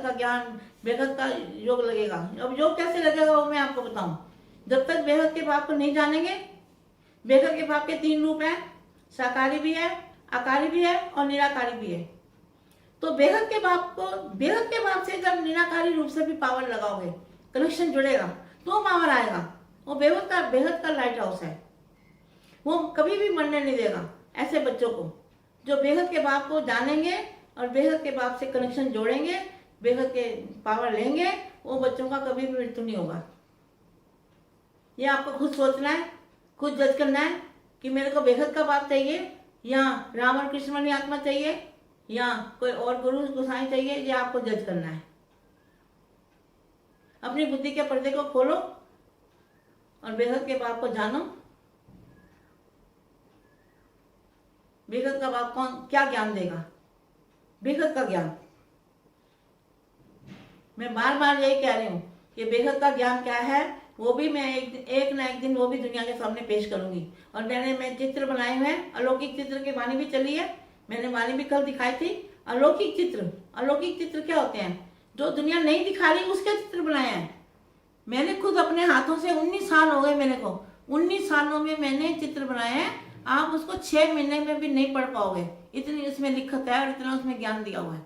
का ज्ञान, बेगत का योग लगेगा। अब योग कैसे लगेगा वो मैं आपको बताऊं। जब तक बेगत के बाप को नहीं जानेंगे, बेगत के बाप के 3 रूप हैं, साकारी भी है, आकारी भी है और निराकारी भी है। तो बेगत के बाप से जब निराकारी रूप से भी पावर लगाओगे, कनेक्शन जुड़ेगा, तो पावर आएगा। वो बेगत का लाइट हाउस है, वो कभी भी मरने नहीं देगा ऐसे बच्चों को जो बेगत के बाप को जानेंगे और बेगत के बाप से कनेक्शन जोड़ेंगे, बेगत के पावर लेंगे। वो बच्चों का कभी भी मृत्यु नहीं होगा। ये आपको खुद सोचना है, खुद जज करना है कि मेरे को बेगत का बाप चाहिए, या राम और कृष्ण वाली आत्मा चाहिए, या कोई और गुरु गोसाई चाहिए। ये आपको जज करना है। अपनी बुद्धि के पर्दे को खोलो और बेगत के बाप को जानो। बेगत का बाप कौन, क्या ज्ञान देगा? बेगत का ज्ञान। मैं बार बार यही कह रही हूँ कि बेगत का ज्ञान क्या है, वो भी मैं एक ना एक दिन वो भी दुनिया के सामने पेश करूंगी। और मैं चित्र बनाए हुए हैं, अलौकिक चित्र की वाणी भी चली है, मैंने वाणी भी कल दिखाई थी। अलौकिक चित्र क्या होते हैं? जो दुनिया नहीं दिखा रही उसके चित्र बनाए हैं। मैंने खुद अपने हाथों से 19 साल हो गए मेरे को, 19 सालों में मैंने चित्र बनाए हैं। आप उसको 6 महीने में भी नहीं पढ़ पाओगे, इतनी उसमें लिखत है और इतना उसमें ज्ञान दिया हुआ है।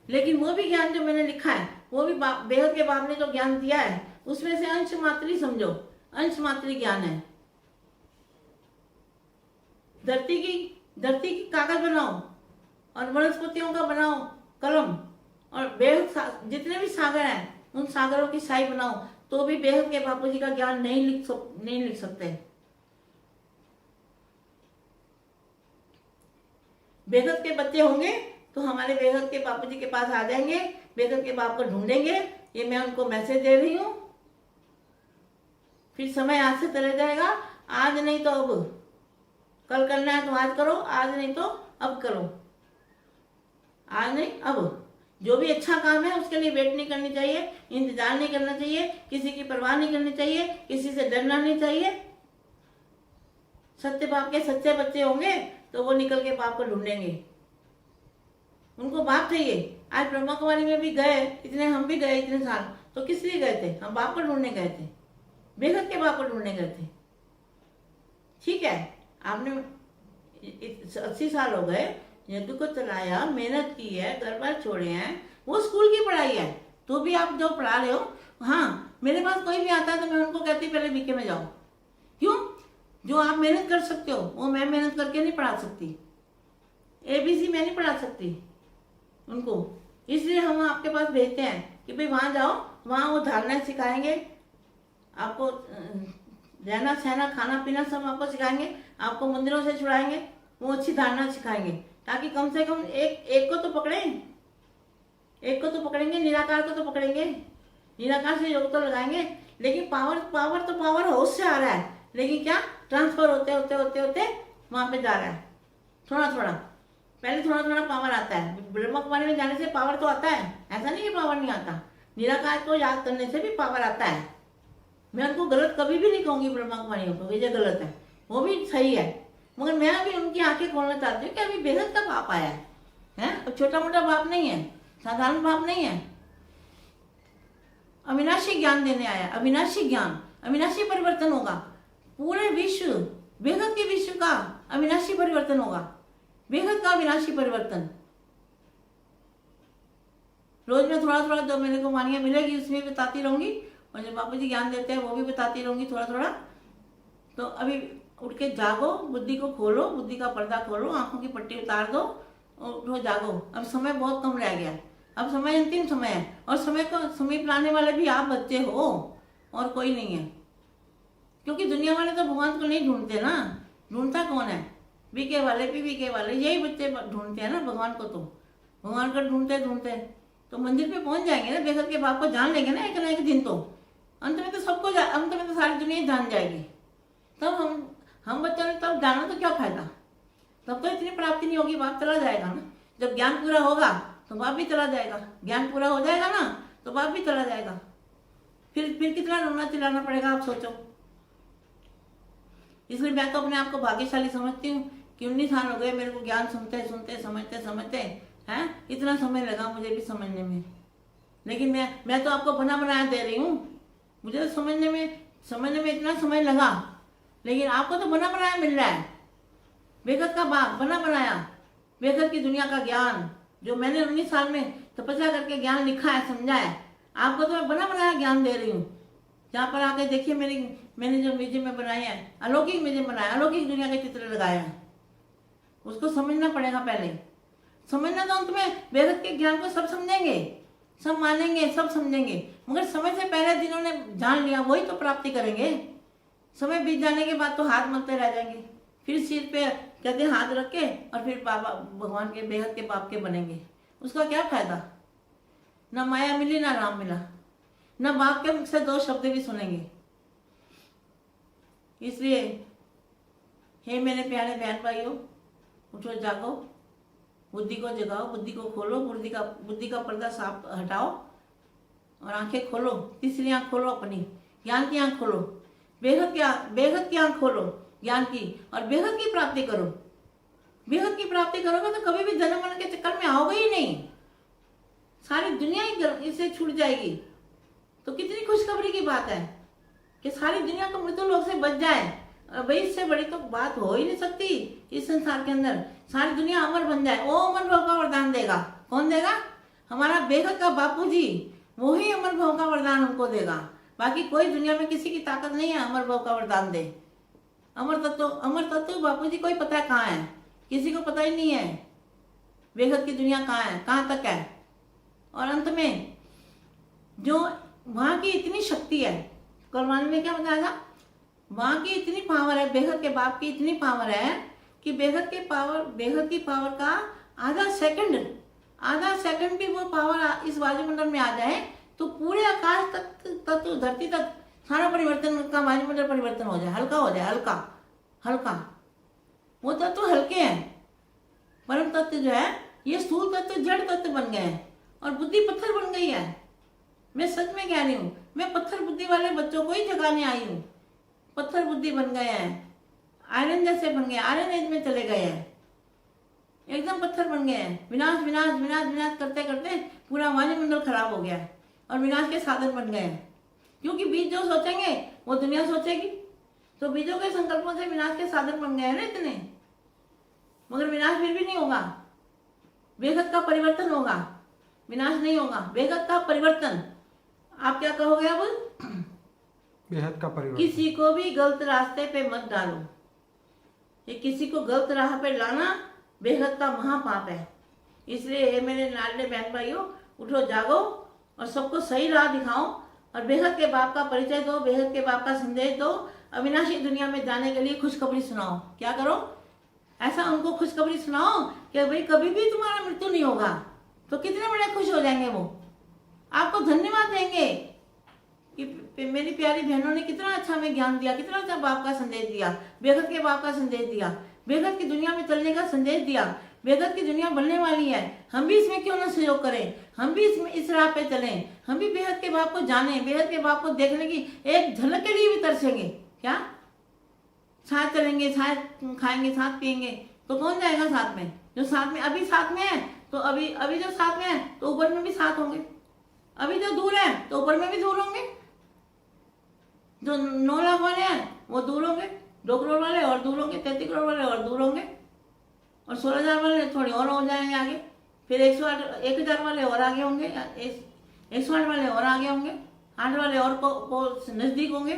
लेकिन वो भी ज्ञान जो मैंने लिखा है, वो भी बेहद के बाप ने जो ज्ञान दिया है, उसमें से अंश मात्री समझो, अंश मात्री ज्ञान है। धरती की कागज बनाओ और वनस्पतियों का बनाओ कलम, और बेहद जितने भी सागर हैं उन सागरों की स्याही बनाओ, तो भी बेहद के बापू जी का ज्ञान नहीं लिख सकते। बेहद के बच्चे होंगे तो हमारे बेहद के बापू जी के पास आ जाएंगे, बेहद के बाप को ढूंढेंगे। ये मैं उनको मैसेज दे रही हूँ। फिर समय आज से चले जाएगा, आज नहीं तो अब, कल करना है तो आज करो, आज नहीं तो अब करो, आज नहीं अब। जो भी अच्छा काम है उसके लिए वेट नहीं करनी चाहिए, इंतजार नहीं करना चाहिए, किसी की परवाह नहीं करनी चाहिए, किसी से डरना नहीं चाहिए। सत्य बाप के सच्चे बच्चे होंगे तो वो निकल के बाप को ढूंढेंगे। उनको बाप चाहिए। आज ब्रह्मा कुमारी में भी गए, हम भी गए इतने साल, तो किस लिए गए थे? हम बाप को ढूंढने गए थे, बेहद के बाप को ढूंढने गए थे। ठीक है, आपने 80 साल हो गए, यज्ञ को चलाया, मेहनत की है, घर बार छोड़े हैं, वो स्कूल की पढ़ाई है, तो भी आप जो पढ़ा रहे हो। हाँ, मेरे पास कोई भी आता है तो मैं उनको कहती पहले बीके में जाओ। क्यों? जो आप मेहनत कर सकते हो वो मैं मेहनत करके नहीं पढ़ा सकती। ABC मैं नहीं पढ़ा सकती उनको, इसलिए हम आपके पास भेजते हैं कि भाई वहां जाओ, वहां वो धारणाएं सिखाएंगे, आपको रहना सहना खाना पीना सब आपको सिखाएंगे, आपको मंदिरों से छुड़ाएंगे, वो अच्छी धारणा सिखाएंगे, ताकि कम से कम एक को तो पकड़ें, एक को तो पकड़ेंगे, निराकार को तो पकड़ेंगे, निराकार से योग तो लगाएंगे। लेकिन पावर पावर तो पावर हाउस से आ रहा है, लेकिन क्या ट्रांसफर होते होते होते होते वहां पे जा रहा है थोड़ा थोड़ा। पहले थोड़ा थोड़ा पावर आता है, ब्रह्म कुमारी में जाने से पावर तो आता है, ऐसा नहीं कि पावर नहीं आता। निराकार को याद करने से भी पावर आता है। मैं उनको गलत कभी भी नहीं कहूंगी ब्रह्मा कुमारियों को, ये गलत है, वो भी सही है। मगर मैं अभी उनकी आंखें खोलना चाहती हूँ कि अभी बेहद का बाप आया है, छोटा मोटा बाप नहीं है, साधारण बाप नहीं है, अविनाशी ज्ञान देने आया। अविनाशी ज्ञान, अविनाशी परिवर्तन होगा पूरे विश्व, बेहद के विश्व का अविनाशी परिवर्तन होगा, बेहद का अविनाशी परिवर्तन। रोज में थोड़ा थोड़ा जो मेरे को वाणियां मिलेगी उसमें बताती रहूंगी, और जो बापू जी ज्ञान देते हैं वो भी बताती रहूंगी थोड़ा थोड़ा। तो अभी उठ के जागो, बुद्धि को खोलो, बुद्धि का पर्दा खोलो, आंखों की पट्टी उतार दो और उठो जागो। अब समय बहुत कम रह गया, अब समय अंतिम समय है, और समय को समीप लाने वाले भी आप बच्चे हो और कोई नहीं है। क्योंकि दुनिया वाले तो भगवान को नहीं ढूंढते ना, ढूंढता कौन है? बीके वाले पीवीके वाले, यही बच्चे ढूंढते हैं ना भगवान को। तो भगवान को ढूंढते ढूंढते तो मंदिर पे पहुंच जाएंगे ना, बेखत के बाप को जान लेंगे ना एक दिन। तो अंत में तो सबको अंत में तो सारी दुनिया जान जाएगी। तब हम बच्चों ने तब जाना तो क्या फायदा? तब तो इतनी प्राप्ति नहीं होगी, बाप चला जाएगा ना। जब ज्ञान पूरा होगा तो बाप भी चला जाएगा, ज्ञान पूरा हो जाएगा ना तो बाप भी चला जाएगा। फिर कितना रोना चिल्लाना पड़ेगा, आप सोचो। इसलिए मैं तो अपने आप को भाग्यशाली समझती हूँ कि 19 साल हो गए मेरे को ज्ञान सुनते सुनते समझते समझते हैं। इतना समय लगा मुझे भी समझने में, लेकिन मैं तो आपको बना बनाया दे रही हूँ। मुझे तो समझने में इतना समय लगा, लेकिन आपको तो बना बनाया मिल रहा है। बेखत का बाप बना बनाया, बेखत की दुनिया का ज्ञान जो मैंने 19 साल में तपस्या करके ज्ञान लिखा है, समझा है, आपको तो मैं बना बनाया ज्ञान दे रही हूँ। जहाँ पर आके देखिए मैंने जो म्यूजियम में बनाया है, अलौकिक म्यूजियम बनाया, अलौकिक दुनिया के चित्र लगाया है। उसको समझना पड़ेगा पहले। समझना तो अंत में बेखत के ज्ञान को सब समझेंगे, सब मानेंगे, सब समझेंगे, मगर समय से पहले जिन्होंने जान लिया वही तो प्राप्ति करेंगे। समय बीत जाने के बाद तो हाथ मलते रह जाएंगे, फिर सिर पे कहते हाथ रख के और फिर बाबा भगवान के बेहद के बाप के बनेंगे। उसका क्या फायदा? ना माया मिली ना राम मिला, ना बाप के मुख से 2 शब्द भी सुनेंगे। इसलिए हे मेरे प्यारे बहन भाइयों, उठो जागो, बुद्धि को जगाओ, बुद्धि को खोलो, बुद्धि का पर्दा साफ हटाओ और आंखें खोलो। तीसरी आंख खोलो, अपनी ज्ञान की आंख खोलो, बेहद की आंख खोलो ज्ञान की, और बेहद की प्राप्ति करो। बेहद की प्राप्ति करोगे तो कभी भी जन्म मरण के चक्कर में आओगे ही नहीं, सारी दुनिया ही इससे छूट जाएगी। तो कितनी खुशखबरी की बात है कि सारी दुनिया को मृत्यु लोक से बच जाए। भाई इससे बड़ी तो बात हो ही नहीं सकती इस संसार के अंदर। सारी दुनिया अमर बन जाए, वो अमर भाव का वरदान देगा। कौन देगा? हमारा बेहद का बापू जी, वो ही अमर भाव का वरदान हमको देगा। बाकी कोई दुनिया में किसी की ताकत नहीं है अमर भाव का वरदान दे। अमर तत्व बापू जी कोई पता है कहाँ है? किसी को पता ही नहीं है बेहद की दुनिया कहाँ है, कहाँ तक है। और अंत में जो वहां की इतनी शक्ति है, कुरान में क्या बताया था, वहां की इतनी पावर है, बेहद के बाप की इतनी पावर है कि बेहद की पावर का आधा सेकंड भी वो पावर इस वायुमंडल में आ जाए तो पूरे आकाश तक धरती तक सारा परिवर्तन का वायुमंडल परिवर्तन हो जाए, हल्का हो जाए, हल्का। वो तत्व हल्के हैं। परम तत्व जो है, ये स्थूल तत्व जड़ तत्व बन गए हैं और बुद्धि पत्थर बन गई है। मैं सच में कह रही हूँ, मैं पत्थर बुद्धि वाले बच्चों को ही जगाने आई हूँ। पत्थर बुद्धि बन गए हैं, आयरन जैसे बन गए, आयरन एज में चले गए हैं, एकदम पत्थर बन गए हैं। विनाश विनाश विनाश विनाश करते करते पूरा वायुमंडल खराब हो गया है और विनाश के साधन बन गए हैं। क्योंकि बीज जो सोचेंगे वो दुनिया सोचेगी, तो बीजों के संकल्पों से विनाश के साधन बन गए हैं ना इतने। मगर विनाश फिर भी नहीं होगा, बेहद का परिवर्तन होगा, विनाश नहीं होगा, बेहद का परिवर्तन। आप क्या कहोगे अब?
बेहद का परिवर्तन।
किसी को भी गलत रास्ते पे मत डालो। ये किसी को गलत राह पे लाना बेहद का महापाप है। इसलिए मेरे लाडले बहन भाइयों, उठो जागो और सबको सही राह दिखाओ और बेहद के बाप का परिचय दो, बेहद के बाप का संदेश दो, अविनाशी दुनिया में जाने के लिए खुशखबरी सुनाओ। क्या करो? ऐसा उनको खुशखबरी सुनाओ कि भाई कभी भी तुम्हारा मृत्यु नहीं होगा। तो कितने बड़े खुश हो जाएंगे वो, आपको धन्यवाद देंगे कि मेरी प्यारी बहनों ने कितना अच्छा हमें ज्ञान दिया, कितना अच्छा बाप का संदेश दिया, बेहद के बाप का संदेश दिया, बेहद की दुनिया में चलने का संदेश दिया। बेहद की दुनिया बनने वाली है, हम भी इसमें क्यों ना सहयोग करें, हम भी इसमें इस राह पे चलें, हम भी बेहद के बाप को जाने, बेहद के बाप को देखने की एक झलक के लिए भी तरसेंगे। क्या साथ चलेंगे, साथ खाएंगे, साथ पिएंगे, तो कौन जाएगा साथ में? जो साथ में अभी साथ में है, तो अभी जो साथ में है तो ऊपर में भी साथ होंगे, अभी जो दूर है तो ऊपर में भी दूर होंगे। जो 9 लाख वाले हैं वो दूर होंगे, 2 करोड़ वाले और दूर होंगे, 33 करोड़ वाले और दूर होंगे, और 16,000 वाले थोड़ी और हो जाएंगे आगे, फिर 1,000 वाले और आगे होंगे, 108 वाले और आगे होंगे, 8 वाले और को नजदीक होंगे।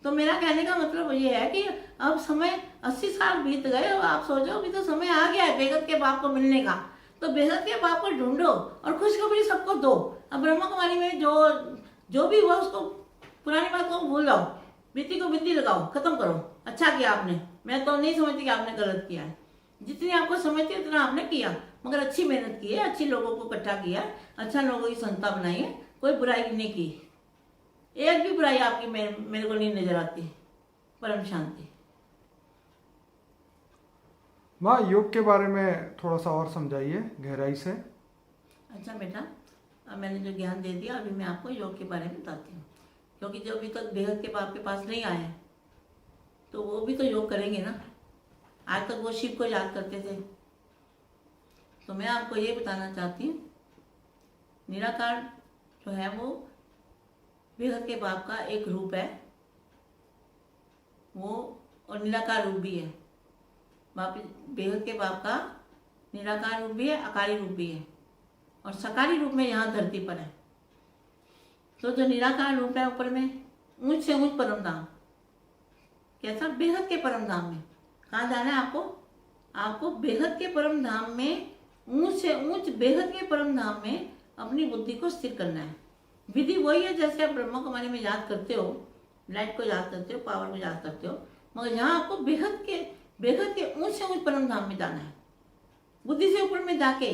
तो मेरा कहने का मतलब ये है कि अब समय 80 साल बीत गए, अब आप सोचो अभी तो समय आ गया है बेहद के बाप को मिलने का। तो बेहद के बाप को ढूंढो और खुशखबरी सबको दो। अब ब्रह्मा कुमारी में जो भी हुआ उसको, पुरानी बात को भूल जाओ, बीती को बिंदी लगाओ, खत्म करो। अच्छा किया आपने, मैं तो नहीं समझती कि आपने गलत किया है। जितनी आपको समझती है उतना आपने किया, मगर अच्छी मेहनत की है, अच्छी लोगों को इकट्ठा किया, अच्छा लोगों की संस्था बनाई है, कोई बुराई नहीं की। एक भी बुराई आपकी मेरे को नहीं नजर आती। परम शांति।
माँ, योग के बारे में थोड़ा सा और समझाइए गहराई से।
अच्छा बेटा, अब मैंने जो ज्ञान दे दिया, अभी मैं आपको योग के बारे में बताती हूँ, क्योंकि जो अभी तक बेहद के बाप के पास नहीं आए तो वो भी तो योग करेंगे ना। आज तक वो शिव को याद करते थे, तो मैं आपको ये बताना चाहती हूँ, निराकार जो है वो बेहद के बाप का एक रूप है, वो और निराकार रूप भी है। बाप बेहद के बाप का निराकार रूप भी है, आकारी रूप भी है, और सकारी रूप में यहाँ धरती पर है। तो जो निराकार रूप है ऊपर में, ऊंच से ऊंच परम धाम, कैसा? बेहद के परम धाम में। कहाँ जाना है आपको? आपको बेहद के परम धाम में, ऊंच से ऊंच बेहद के परम धाम में अपनी बुद्धि को स्थिर करना है। विधि वही है जैसे आप ब्रह्मा कुमारी में याद करते हो, लाइट को याद करते हो, पावर को याद करते हो, मगर यहाँ आपको बेहद के ऊंच से ऊंच परम धाम में जाना है। बुद्धि से ऊपर में जाके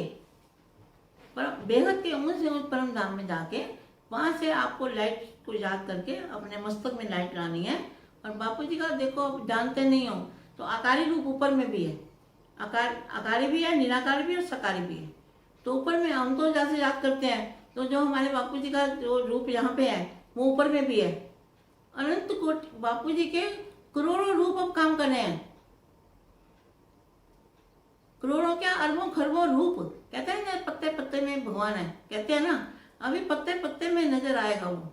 बेहद के ऊंच से ऊंच परम धाम में जाके वहां से आपको लाइट को याद करके अपने मस्तक में लाइट लानी है। और बापू जी का देखो, आप जानते नहीं हो तो आकारी रूप ऊपर में भी है, आकारी भी है, निराकारी भी है और सकारी भी है। तो ऊपर में हम तो जैसे याद करते हैं, तो जो हमारे बापू जी का जो रूप यहाँ पे है वो ऊपर में भी है। अनंत कोटि बापू जी के करोड़ों रूप अब काम कर रहे हैं, करोड़ों क्या अरबों खरबों रूप। कहते हैं ना पत्ते पत्ते में भगवान है, कहते हैं ना, अभी पत्ते पत्ते में नजर आएगा वो।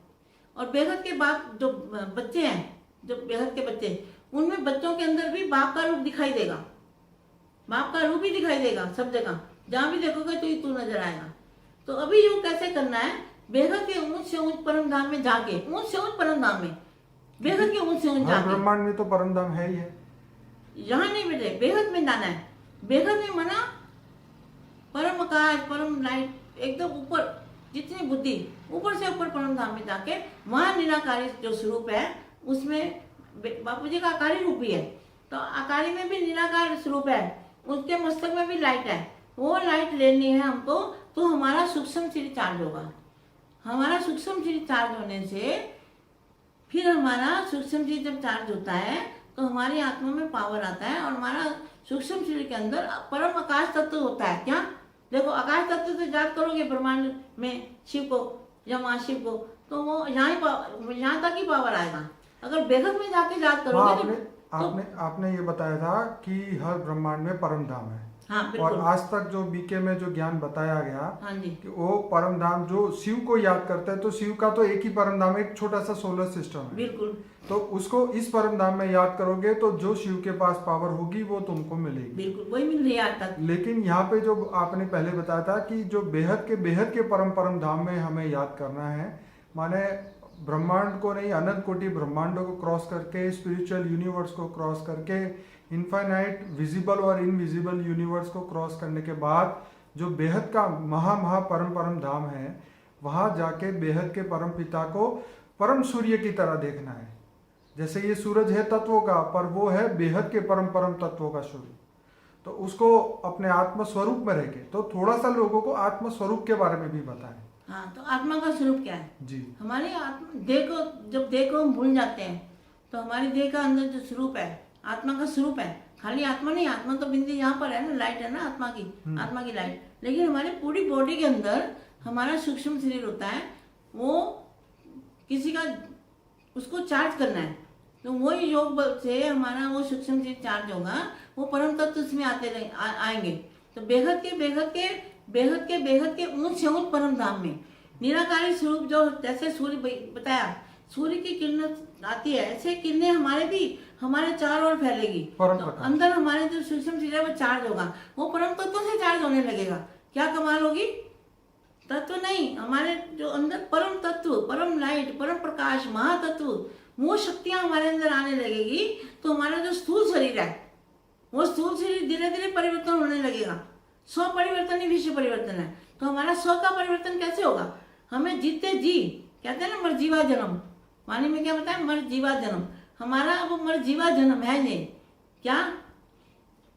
और बेहद के बाप जो बच्चे हैं, जो बेहद के बच्चे, उनमें बच्चों के अंदर भी बाप का रूप दिखाई देगा, बाप का रूप ही दिखाई देगा सब जगह, जहां भी देखोगे तो ही तू नजर आएगा। तो अभी योग कैसे करना है? बेहद के ऊंच से ऊंच परम धाम में जाके, ऊंच से ऊंच परम धाम में, बेहद के ऊंच से ऊंच जाके।
ब्रह्मांड में तो परम धाम है ही है,
यहाँ नहीं बेटे, बेहद में जाना है। बेहद में मना परम आकाश, परम लाइट, एकदम ऊपर, जितनी बुद्धि ऊपर से ऊपर परम धाम में जाके वहां निराकारी जो स्वरूप है उसमें बापू जी का आकारी रूप भी है, तो आकारी में भी निराकार स्वरूप है, उसके मस्तक में भी लाइट है। वो लाइट लेनी है हमको, तो हमारा सूक्ष्म शरीर चार्ज होगा। हमारा सूक्ष्म शरीर चार्ज होने से फिर हमारा सूक्ष्म शरीर जब चार्ज होता है तो हमारी आत्मा में पावर आता है, और हमारा सूक्ष्म शरीर के अंदर परम आकाश तत्व होता है। क्या देखो, आकाश तत्व से याद करोगे ब्रह्मांड में शिव को या महाशिव को, तो वो यहाँ तक ही पावर आएगा। अगर बेहद में जाके याद करोगे
आपने ये बताया था कि हर ब्रह्मांड में परम धाम है।
हाँ,
और आज तक जो बीके में जो ज्ञान बताया गया,
हाँ जी,
कि वो परम धाम जो शिव को याद करता है, तो शिव का तो एक ही परम धाम, एक छोटा सा सोलर सिस्टम है।
बिल्कुल।
तो उसको इस परम धाम में याद करोगे तो जो शिव के पास पावर होगी वो तुमको मिलेगी।
बिल्कुल वही मिल रही है आज तक।
लेकिन यहाँ पे जो आपने पहले बताया था कि जो बेहद के परम धाम में हमें याद करना है, माने ब्रह्मांड को नहीं, अनंत कोटि ब्रह्मांडों को क्रॉस करके, स्पिरिचुअल यूनिवर्स को क्रॉस करके, इनफाइनाइट विजिबल और इनविजिबल यूनिवर्स को क्रॉस करने के बाद जो बेहद का महा परम धाम है, वहां जाके बेहद के परम पिता को परम सूर्य की तरह देखना है। जैसे ये सूरज है तत्वों का, पर वो है बेहद के परम परम तत्वों का सूर्य। तो उसको अपने आत्म स्वरूप में रह के, तो थोड़ा सा लोगों को आत्म स्वरूप के बारे में भी बताएं।
हाँ, तो आत्मा का स्वरूप क्या है?
जी।
हमारी आत्मा देह को, जब देह को हम भूल जाते हैं तो हमारी देह का अंदर जो स्वरूप है आत्मा का स्वरूप है। खाली आत्मा नहीं, आत्मा तो बिंदी यहाँ पर है ना, लाइट है ना आत्मा की लाइट। लेकिन हमारी पूरी बॉडी के अंदर हमारा सूक्ष्म शरीर होता है, वो किसी का उसको चार्ज करना है, तो वही योग बल से हमारा वो सूक्ष्म शरीर चार्ज होगा, वो परम तत्व उसमें आएंगे। तो बेहद के ऊंच से ऊंच परम धाम में निराकारी स्वरूप, जो जैसे सूर्य बताया, सूर्य की किरण आती है, ऐसे किरणें हमारे भी हमारे चारों ओर फैलेगी। तो अंदर हमारे जो सूक्ष्म शरीर है वो चार्ज होगा, वो परम तत्व से चार्ज होने लगेगा। क्या कमाल होगी! तत्व नहीं, हमारे जो अंदर परम तत्व, परम लाइट, परम प्रकाश, महातत्व, वो शक्तियां हमारे अंदर आने लगेगी। तो हमारा जो स्थूल शरीर है, वो स्थूल शरीर धीरे धीरे परिवर्तन होने लगेगा। स्व परिवर्तन ही विश्व परिवर्तन है। तो हमारा स्व का परिवर्तन कैसे होगा? हमें जीते जी, कहते हैं ना मरजीवा जन्म, वाणी में क्या बताया? मरजीवा जन्म। हमारा वो मरजीवा जन्म है। ये क्या?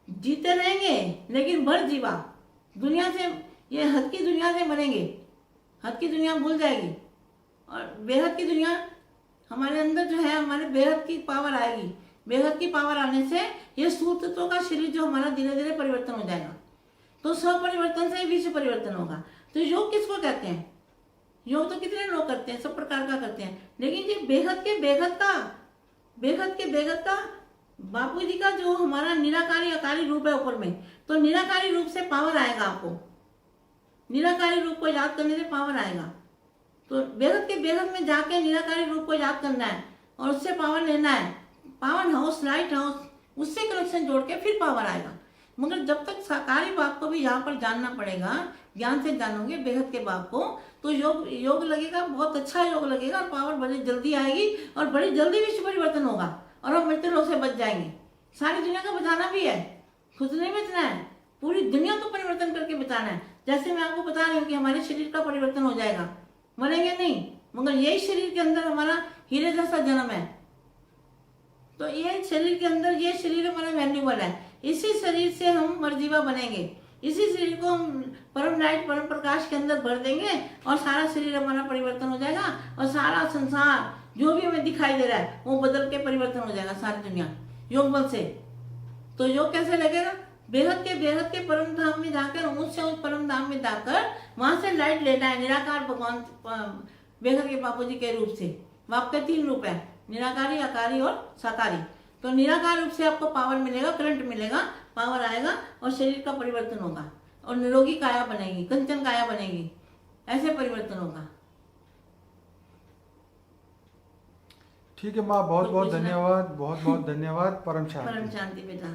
जीते रहेंगे लेकिन मरजीवा दुनिया से, ये हद की दुनिया से मरेंगे, हद की दुनिया भूल जाएगी और बेहद की दुनिया हमारे अंदर जो है, हमारे बेहद की पावर आएगी। बेहद की पावर आने से ये स्थूल तत्वों का शरीर जो हमारा धीरे धीरे परिवर्तन हो जाएगा। तो स्व परिवर्तन से विश्व परिवर्तन होगा। तो योग किसको कहते हैं? योग तो कितने लोग करते हैं, सब प्रकार का करते हैं, लेकिन ये बेहद के बेहद का बापू जी का जो हमारा निराकारी अकारी रूप है ऊपर में, तो निराकारी रूप से पावर आएगा। आपको निराकारी रूप को याद करने से पावर आएगा। तो बेहद के बेहद में जाके निराकारी रूप को याद करना है और उससे पावर लेना है। पावर हाउस, लाइट हाउस, उससे कनेक्शन जोड़ के फिर पावर आएगा। मगर जब तक साकारी बाप को भी यहाँ पर जानना पड़ेगा, ज्ञान से जानोगे बेहद के बाप को, तो योग लगेगा, बहुत अच्छा योग लगेगा और पावर बड़ी जल्दी आएगी और बड़ी जल्दी विश्व परिवर्तन होगा और हम मृत्यु लोग से बच जाएंगे। सारी दुनिया का बचाना भी है, खुद नहीं बचना है, पूरी दुनिया को परिवर्तन करके बचाना है। जैसे मैं आपको बता रही हूँ कि हमारे शरीर का परिवर्तन हो जाएगा, मरेंगे नहीं, मगर यही शरीर के अंदर हमारा हीरे जैसा जन्म है। तो ये शरीर के अंदर, ये शरीर हमारा वैल्यूबल है। इसी शरीर से हम मरजीवा बनेंगे, इसी शरीर को हम परम लाइट, परम प्रकाश के अंदर भर देंगे और सारा शरीर हमारा परिवर्तन हो जाएगा और सारा संसार जो भी हमें दिखाई दे रहा है वो बदल के परिवर्तन हो जाएगा, सारी दुनिया योग बल से। तो योग कैसे लगेगा? बेहद के परम धाम में जाकर, ऊंच से ऊंच परम धाम में जाकर वहां से लाइट लेना है। निराकार भगवान बेहद के बापू जी के रूप से। बाप के 3 रूप है, निराकारी, आकारी और साकारी। तो निराकार रूप से आपको पावर मिलेगा, करंट मिलेगा, पावर आएगा और शरीर का परिवर्तन होगा और निरोगी काया बनेगी, कंचन काया बनेगी, ऐसे परिवर्तन होगा।
ठीक है माँ, बहुत बहुत धन्यवाद, बहुत बहुत धन्यवाद। परम शांति।
परम शांति बेटा।